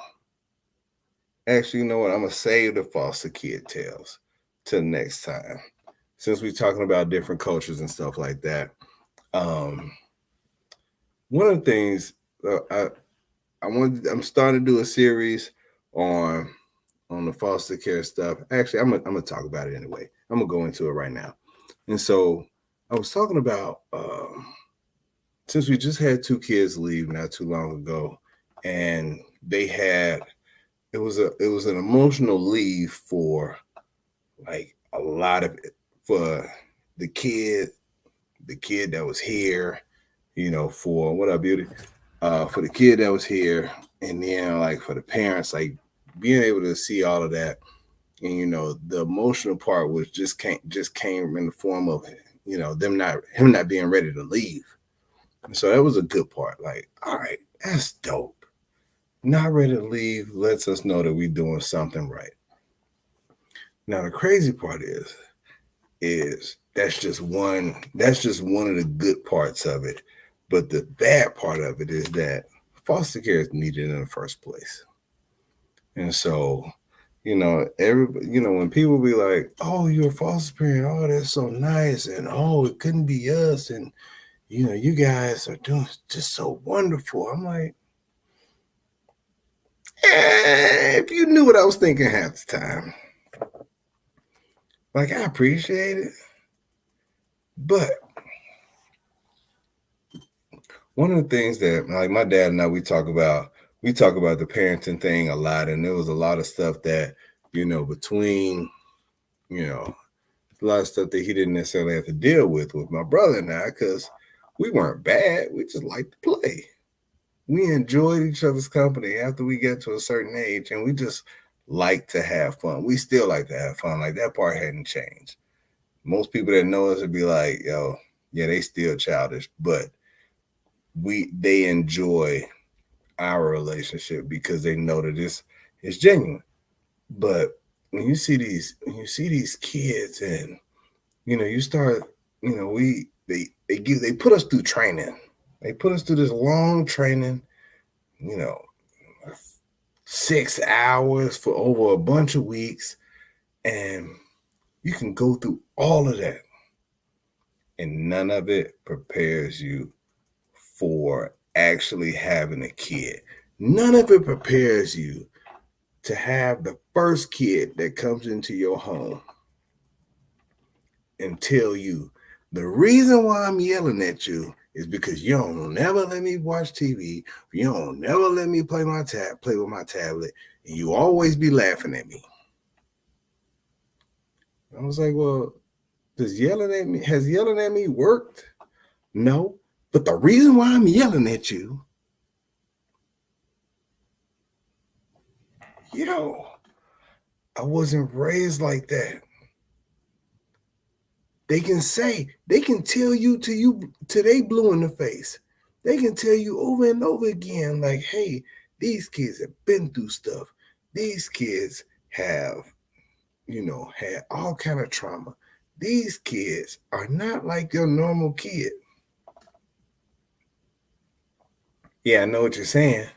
actually, you know what? I'm gonna save the foster kid tales till next time. Since we're talking about different cultures and stuff like that. One of the things I'm starting to do a series on the foster care stuff. Actually, I'm gonna talk about it anyway. I'm gonna go into it right now. And so I was talking about since we just had two kids leave not too long ago, and it was an emotional leave for like a lot of it for the kid that was here, for what up, beauty, for the kid that was here, and then like for the parents, like being able to see all of that, and the emotional part was just came in the form of him not being ready to leave, and so that was a good part. Like, all right, that's dope. Not ready to leave lets us know that we're doing something right. Now the crazy part is that's just one of the good parts of it. But the bad part of it is that foster care is needed in the first place. And so, when people be like, oh, you're a foster parent, oh, that's so nice, and oh, it couldn't be us, and you guys are doing just so wonderful. I'm like, if you knew what I was thinking half the time, like, I appreciate it. But one of the things that, like, my dad and I, we talk about the parenting thing a lot, and there was a lot of stuff that, between, a lot of stuff that he didn't necessarily have to deal with my brother and I, because we weren't bad. We just liked to play. We enjoyed each other's company after we get to a certain age, and we just like to have fun. We still like to have fun. Like, that part hadn't changed. Most people that know us would be like, yo, yeah, they still childish, but they enjoy our relationship because they know that it's genuine. But when you see these kids, and you start, they put us through training. They put us through this long training, 6 hours for over a bunch of weeks, and you can go through all of that, and none of it prepares you for actually having a kid. None of it prepares you to have the first kid that comes into your home and tell you, the reason why I'm yelling at you is because you don't never let me watch TV. You don't never let me play with my tablet, and you always be laughing at me. I was like, well, has yelling at me worked? No. But the reason why I'm yelling at you, I wasn't raised like that. They can tell you till they blue in the face. They can tell you over and over again, like, hey, these kids have been through stuff. These kids have, had all kind of trauma. These kids are not like your normal kid. Yeah, I know what you're saying.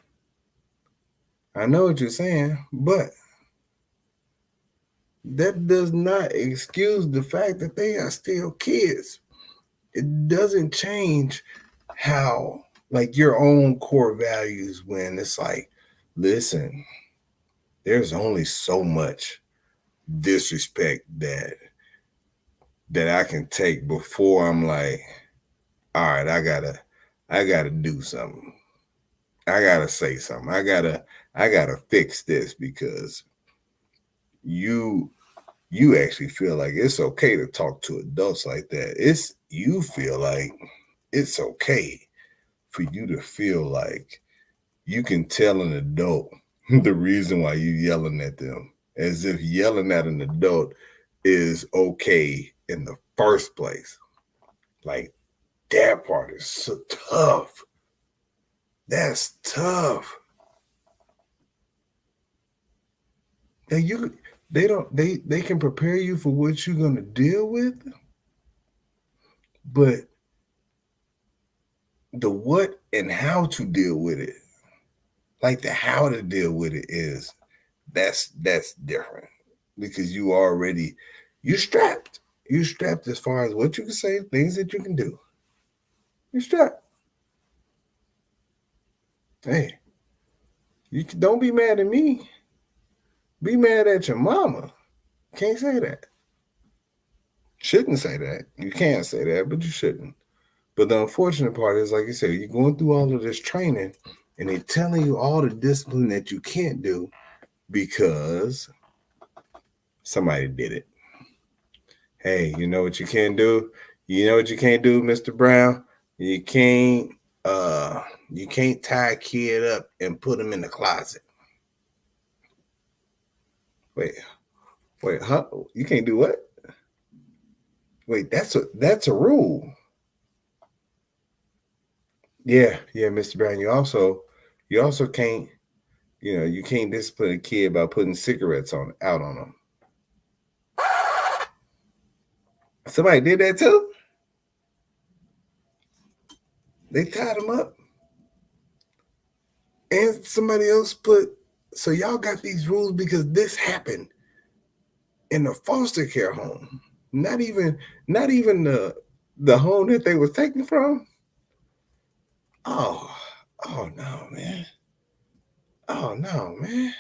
But that does not excuse the fact that they are still kids. It doesn't change how, like, your own core values, when it's like, listen, there's only so much disrespect that I can take before I'm like, all right, I gotta do something. I gotta say something. I gotta fix this, because you actually feel like it's okay to talk to adults like that. You feel like it's okay for you to feel like you can tell an adult the reason why you yelling at them, as if yelling at an adult is okay in the first place. Like, that part is so tough. That's tough. And they can prepare you for what you're gonna deal with, but the what and how to deal with it, like the how to deal with it is that's different because you're strapped. You're strapped as far as what you can say, things that you can do. You're strapped. Hey, don't be mad at me. Be mad at your mama. Can't say that. Shouldn't say that. You can't say that, but you shouldn't. But the unfortunate part is, like you said, you're going through all of this training and they're telling you all the discipline that you can't do because somebody did it. Hey, you know what you can't do? You know what you can't do, Mr. Brown? You can't tie a kid up and put him in the closet. Wait, huh? You can't do what? Wait, that's a rule. Yeah, Mr. Brown. You also can't, you can't discipline a kid by putting cigarettes out on them. Somebody did that too. They tied him up, and somebody else put. So y'all got these rules because this happened in the foster care home. Not even the home that they was taken from. Oh no, man. Oh no, man.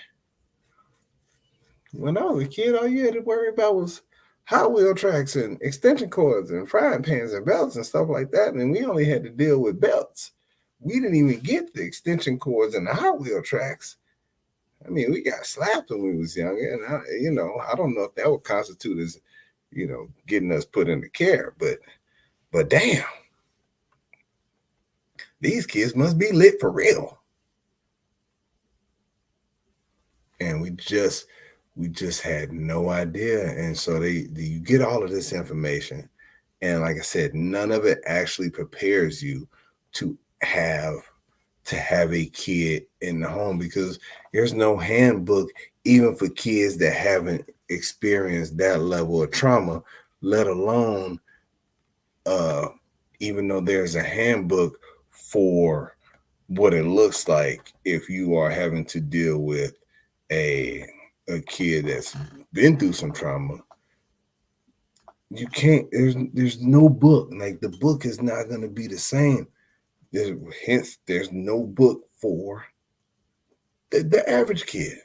When I was a kid, all you had to worry about was Hot Wheel tracks and extension cords and frying pans and belts and stuff like that. And we only had to deal with belts. We didn't even get the extension cords and the Hot Wheel tracks. I mean, we got slapped when we was younger. And I don't know if that would constitute as, getting us put into care. But damn, these kids must be lit for real. And we just had no idea. And so you get all of this information. And like I said, none of it actually prepares you to have a kid in the home because there's no handbook, even for kids that haven't experienced that level of trauma, let alone, even though there's a handbook for what it looks like if you are having to deal with a kid that's been through some trauma. You can't, there's no book. Like the book is not going to be the same. Hence, there's no book for the average kid.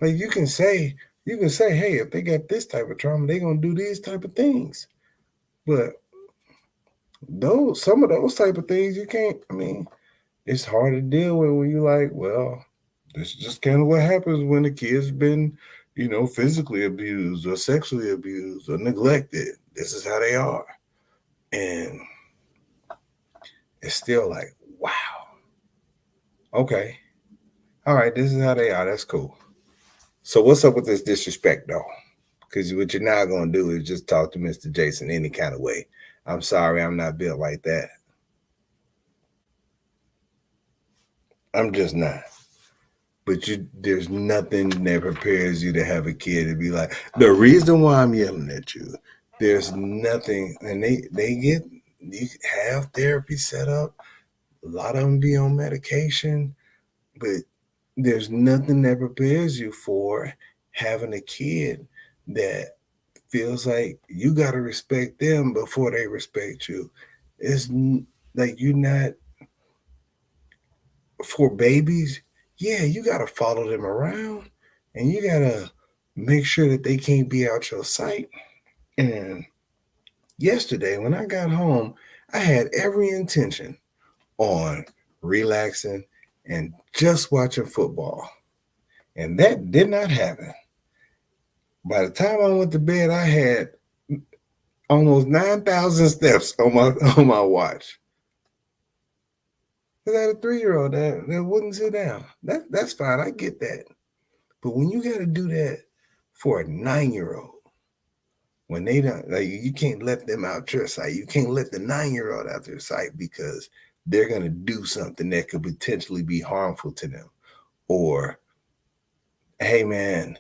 Like you can say, hey, if they got this type of trauma, they're gonna do these type of things. But some of those type of things you can't. I mean, it's hard to deal with when you're like, well, this is just kind of what happens when a kid's been, physically abused or sexually abused or neglected. This is how they are. And it's still like, wow. Okay. All right, this is how they are. That's cool. So what's up with this disrespect, though? Because what you're not going to do is just talk to Mr. Jason any kind of way. I'm sorry, I'm not built like that. I'm just not. But there's nothing that prepares you to have a kid and be like, the reason why I'm yelling at you, there's nothing. And you have therapy set up. A lot of them be on medication, but there's nothing that prepares you for having a kid that feels like you got to respect them before they respect you. It's like you're not, for babies, yeah, you got to follow them around and you got to make sure that they can't be out your sight. And yesterday, when I got home, I had every intention on relaxing and just watching football. And that did not happen. By the time I went to bed, I had almost 9,000 steps on my watch. Because I had a 3-year-old that wouldn't sit down. That's fine. I get that. But when you got to do that for a 9-year-old, when they don't, like, you can't let them out your sight. You can't let the 9-year-old out your sight because they're going to do something that could potentially be harmful to them. Or, hey man,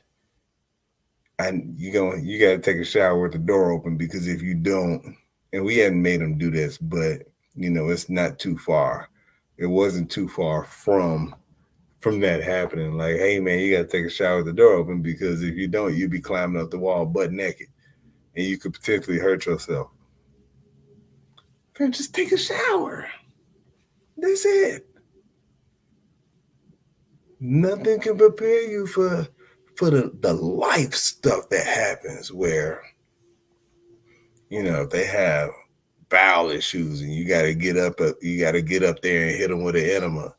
you got to take a shower with the door open, because if you don't, and we hadn't made them do this, but it's not too far. It wasn't too far from that happening. Like, hey man, you got to take a shower with the door open, because if you don't, you'll be climbing up the wall butt naked and you could potentially hurt yourself. Man, just take a shower. That's it. Nothing can prepare you for the life stuff that happens where, they have bowel issues and you got to get up there and hit them with an enema,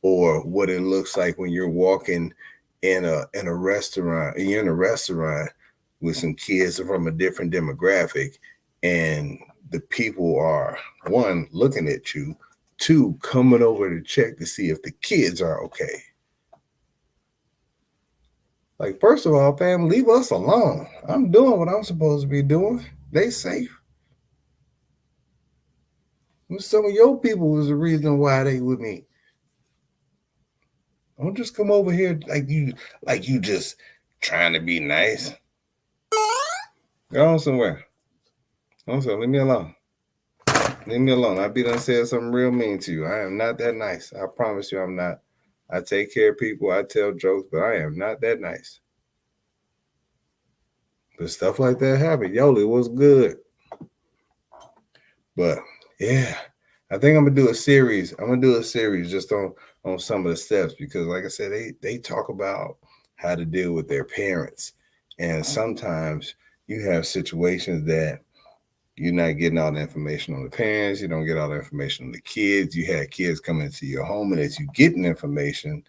or what it looks like when you're walking in a restaurant, and you're in a restaurant with some kids from a different demographic, and the people are, one, looking at you, two, coming over to check to see if the kids are okay. Like, first of all, fam, leave us alone. I'm doing what I'm supposed to be doing. They safe. Some of your people was the reason why they with me. Don't just come over here like you just trying to be nice. Go on somewhere. Also, leave me alone. Leave me alone. I be done said something real mean to you. I am not that nice. I promise you I'm not. I take care of people. I tell jokes, but I am not that nice. But stuff like that happen. Yoli, what's good? But yeah, I think I'm gonna do a series. I'm gonna do a series just on some of the steps, because like I said, they talk about how to deal with their parents. And sometimes you have situations that you're not getting all the information on the parents. You don't get all the information on the kids. You had kids come into your home, and as you getting information,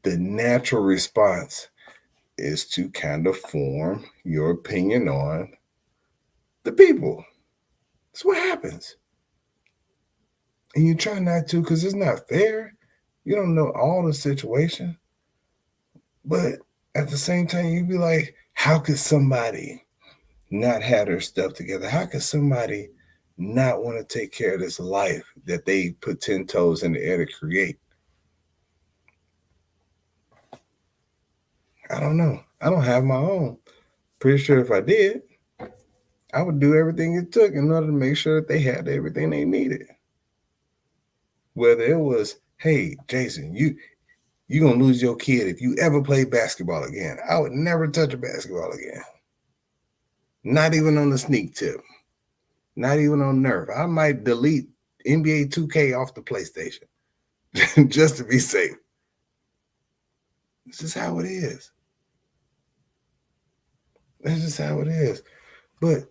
the natural response is to kind of form your opinion on the people. That's what happens. And you try not to, because it's not fair. You don't know all the situation. But at the same time, you be like, how could somebody not have their stuff together? How could somebody not want to take care of this life that they put 10 toes in the air to create? I don't know. I don't have my own. Pretty sure if I did, I would do everything it took in order to make sure that they had everything they needed. Whether it was, hey, Jason, you're going to lose your kid if you ever play basketball again. I would never touch a basketball again. Not even on the sneak tip. Not even on Nerf. I might delete NBA 2K off the PlayStation just to be safe. This is how it is. That's just how it is. But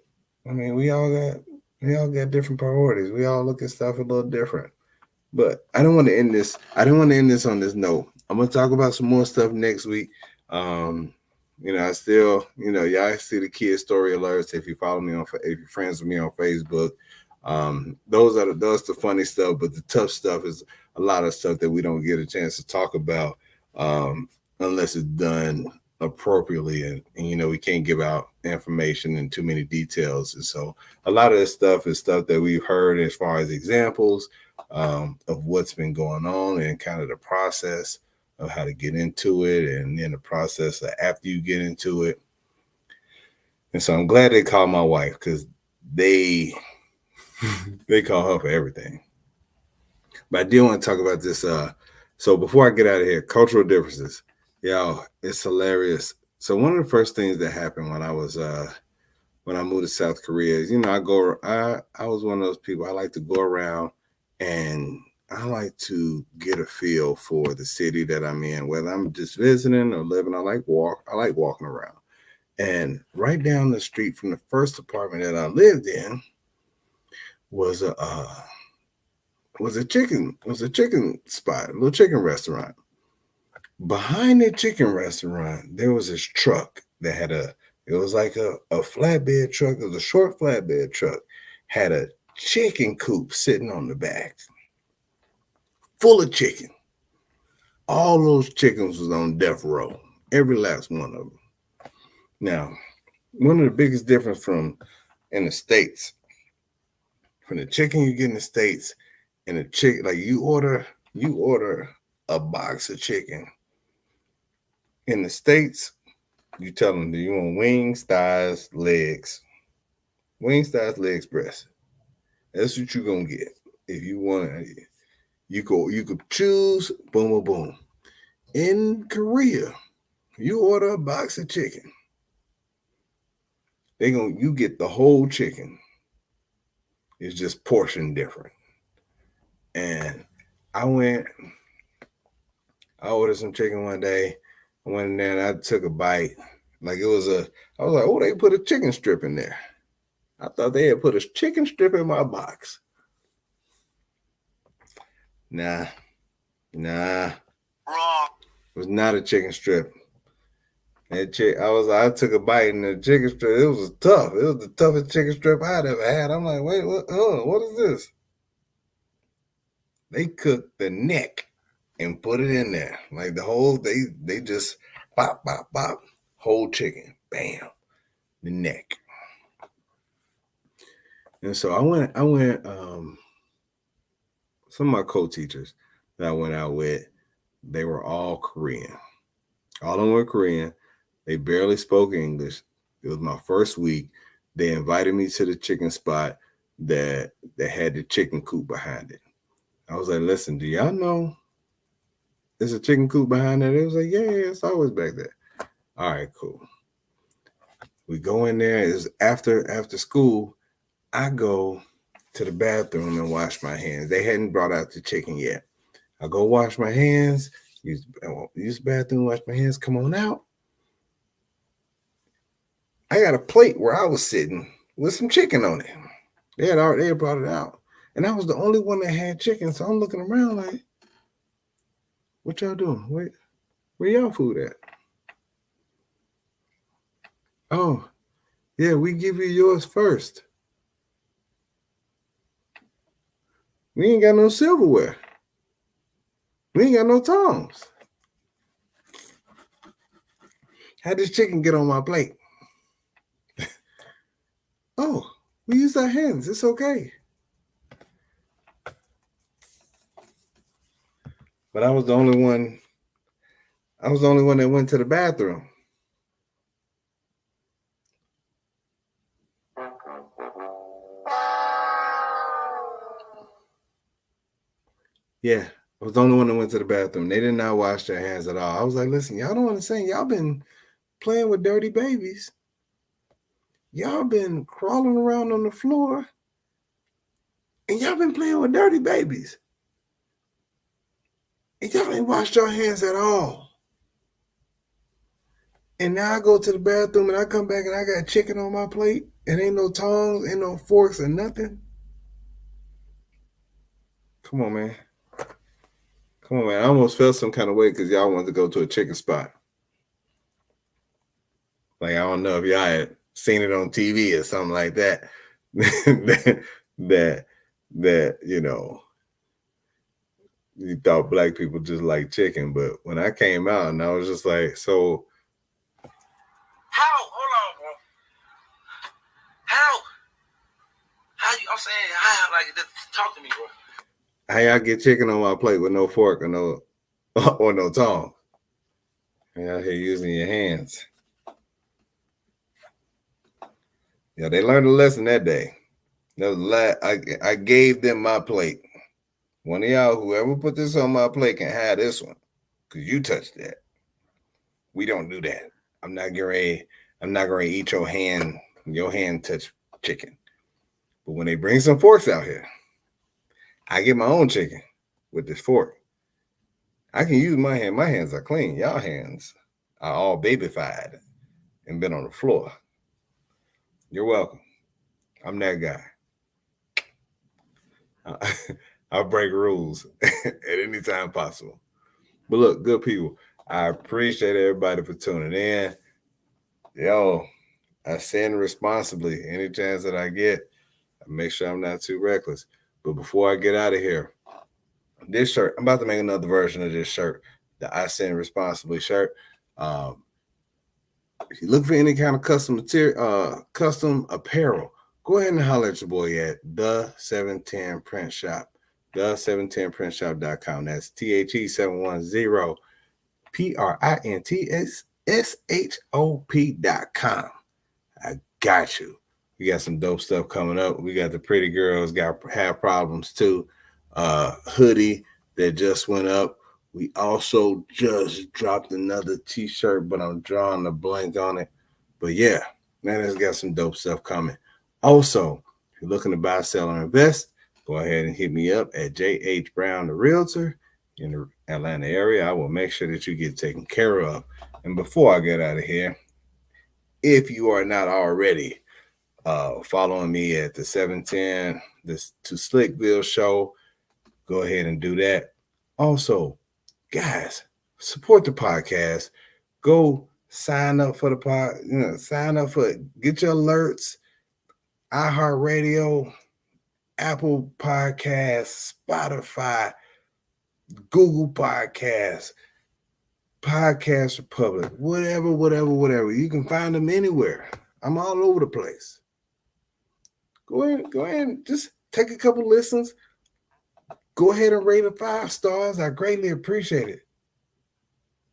I mean, we all got different priorities. We all look at stuff a little different. But I don't want to end this. I don't want to end this on this note. I'm gonna talk about some more stuff next week. I still, y'all see the kid story alerts if you follow me if you're friends with me on Facebook. Those are the funny stuff, but the tough stuff is a lot of stuff that we don't get a chance to talk about unless it's done appropriately, and we can't give out information in too many details. And so a lot of this stuff is stuff that we've heard as far as examples of what's been going on and kind of the process of how to get into it, and then the process of after you get into it. And so I'm glad they called my wife, because they call her for everything. But I do want to talk about this. So before I get out of here, cultural differences. Y'all, it's hilarious. So one of the first things that happened when I moved to South Korea is, I was one of those people. I like to go around and I like to get a feel for the city that I'm in, whether I'm just visiting or living. I like walking around. And right down the street from the first apartment that I lived in was a chicken spot, a little chicken restaurant. Behind the chicken restaurant, there was this truck that had it was like a flatbed truck. It was a short flatbed truck, had a chicken coop sitting on the back, full of chicken. All those chickens was on death row. Every last one of them. Now, one of the biggest difference from in the States, from the chicken you get in the States and the chicken, like you order a box of chicken. In the States, you tell them, do you want wings, thighs, legs? Wings, thighs, legs, breasts. That's what you're gonna get. If you want you could choose, boom, boom, boom. In Korea, you order a box of chicken. You get the whole chicken. It's just portion different. And I ordered some chicken one day. I went in there and I took a bite. I was like, oh, they put a chicken strip in there. I thought they had put a chicken strip in my box. Nah. Wrong. It was not a chicken strip. I took a bite and the chicken strip, it was tough. It was the toughest chicken strip I'd ever had. I'm like, wait, what is this? They cooked the neck and put it in there. Like the whole, they just pop, whole chicken, bam, the neck. And so I went, some of my co-teachers that I went out with, they were all Korean. All of them were Korean. They barely spoke English. It was my first week. They invited me to the chicken spot that had the chicken coop behind it. I was like, listen, do y'all know there's a chicken coop behind there? They was like, yeah, it's always back there. All right, cool. We go in there. It was after school. I go to the bathroom and wash my hands. They hadn't brought out the chicken yet. I go wash my hands, use the bathroom, wash my hands, come on out. I got a plate where I was sitting with some chicken on it. They had brought it out. And I was the only one that had chicken. So I'm looking around like, what y'all doing? Where y'all food at? Oh, yeah, we give you yours first. We ain't got no silverware. We ain't got no tongs. How'd this chicken get on my plate? Oh, we use our hands. It's okay. But I was the only one that went to the bathroom. Yeah, I was the only one that went to the bathroom. They did not wash their hands at all. I was like, listen, y'all don't understand. Y'all been playing with dirty babies. Y'all been crawling around on the floor. And y'all been playing with dirty babies. And y'all ain't washed your hands at all. And now I go to the bathroom and I come back and I got chicken on my plate. And ain't no tongs, ain't no forks or nothing. Come on, man. I almost felt some kind of way because y'all wanted to go to a chicken spot. Like, I don't know if y'all had seen it on TV or something like that. that, you know, you thought black people just like chicken. But when I came out and I was just like, so. How? Hold on, bro. How? I'm saying, how? Like, just talk to me, bro. How y'all get chicken on my plate with no fork or no tongs? And y'all here using your hands. Yeah, they learned a lesson that day. That was I gave them my plate. One of y'all, whoever put this on my plate, can have this one, because you touched that. We don't do that. I'm not gonna eat your hand touch chicken. But when they bring some forks out here, I get my own chicken with this fork. I can use my hand. My hands are clean. Y'all hands are all babyfied and been on the floor. You're welcome. I'm that guy. I'll break rules at any time possible. But look, good people, I appreciate everybody for tuning in. Yo, I sin responsibly. Any chance that I get, I make sure I'm not too reckless. But before I get out of here, this shirt, I'm about to make another version of this shirt the I Send Responsibly shirt. If you look for any kind of custom material, custom apparel, go ahead and holler at your boy at the 710 Print Shop, the 710printshop.com. That's THE710 PRINTSSHOP.com. I got you. We got some dope stuff coming up. We got the Pretty Girls have problems too. Hoodie that just went up. We also just dropped another t-shirt, but I'm drawing a blank on it. But yeah, man, it's got some dope stuff coming. Also, if you're looking to buy, sell, or invest, go ahead and hit me up at J.H. Brown, the Realtor in the Atlanta area. I will make sure that you get taken care of. And before I get out of here, if you are not already following me at the 710 to Slickville show, go ahead and do that. Also, guys, support the podcast. Go sign up for the pod. Sign up for it. Get your alerts. iHeartRadio, Apple Podcasts, Spotify, Google Podcasts, Podcast Republic, whatever. You can find them anywhere. I'm all over the place. Go ahead and just take a couple listens. Go ahead and rate it 5 stars. I greatly appreciate it.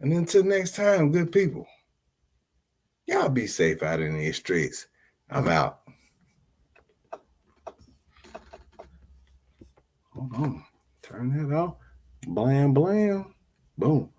And until next time, good people, y'all be safe out in these streets. I'm out. Hold on. Turn that off. Blam, blam. Boom.